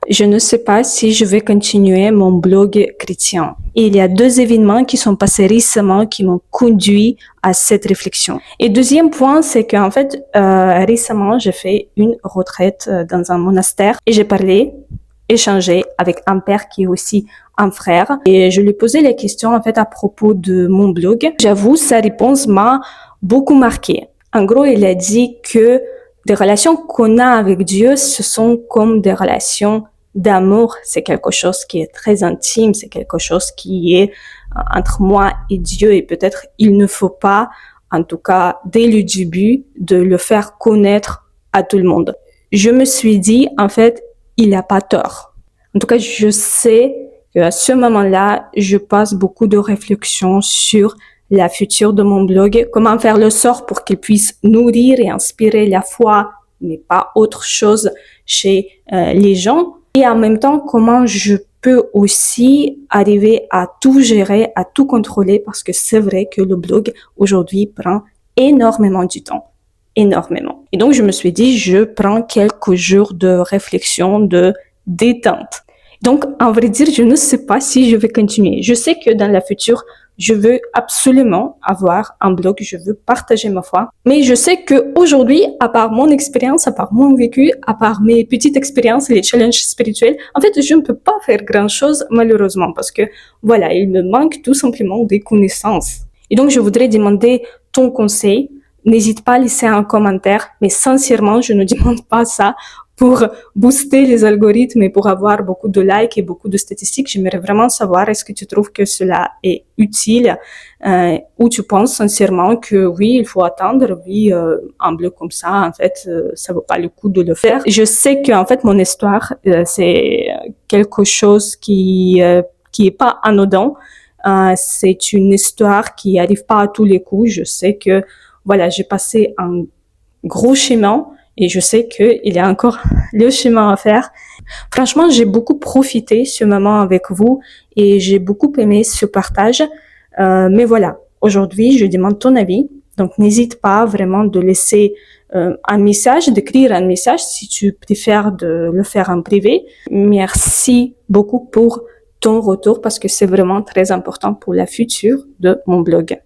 Je ne sais pas si je vais continuer mon blog chrétien. Et il y a 2 événements qui sont passés récemment qui m'ont conduit à cette réflexion. Et deuxième point, c'est qu'en fait, récemment, j'ai fait une retraite dans un monastère et j'ai échangé avec un père qui est aussi un frère. Et je lui posais les questions, en fait, à propos de mon blog. J'avoue, sa réponse m'a beaucoup marquée. En gros, il a dit que des relations qu'on a avec Dieu, ce sont comme des relations d'amour. C'est quelque chose qui est très intime, c'est quelque chose qui est entre moi et Dieu et peut-être il ne faut pas, en tout cas dès le début, de le faire connaître à tout le monde. Je me suis dit, en fait, il n'a pas tort. En tout cas, je sais qu'à ce moment-là, je passe beaucoup de réflexions sur la future de mon blog, comment faire le sort pour qu'il puisse nourrir et inspirer la foi, mais pas autre chose chez les gens. Et en même temps, comment je peux aussi arriver à tout gérer, à tout contrôler, parce que c'est vrai que le blog aujourd'hui prend énormément du temps. Énormément. Et donc, je me suis dit, je prends quelques jours de réflexion, de détente. Donc, en vrai dire, je ne sais pas si je vais continuer. Je sais que dans la future, je veux absolument avoir un blog, je veux partager ma foi. Mais je sais que aujourd'hui, à part mon expérience, à part mon vécu, à part mes petites expériences, les challenges spirituels, en fait, je ne peux pas faire grand chose, malheureusement, parce que, voilà, il me manque tout simplement des connaissances. Et donc, je voudrais demander ton conseil. N'hésite pas à laisser un commentaire, mais sincèrement, je ne demande pas ça pour booster les algorithmes et pour avoir beaucoup de likes et beaucoup de statistiques. J'aimerais vraiment savoir, est-ce que tu trouves que cela est utile ou tu penses sincèrement que oui, il faut attendre, oui, un blog comme ça, en fait, ça vaut pas le coup de le faire. Je sais que en fait, mon histoire, c'est quelque chose qui est pas anodin. C'est une histoire qui arrive pas à tous les coups. Je sais que voilà, j'ai passé un gros chemin et je sais qu'il y a encore le chemin à faire. Franchement, j'ai beaucoup profité ce moment avec vous et j'ai beaucoup aimé ce partage. Mais voilà, aujourd'hui, je demande ton avis. Donc, n'hésite pas vraiment de laisser un message, d'écrire un message si tu préfères de le faire en privé. Merci beaucoup pour ton retour parce que c'est vraiment très important pour la future de mon blog.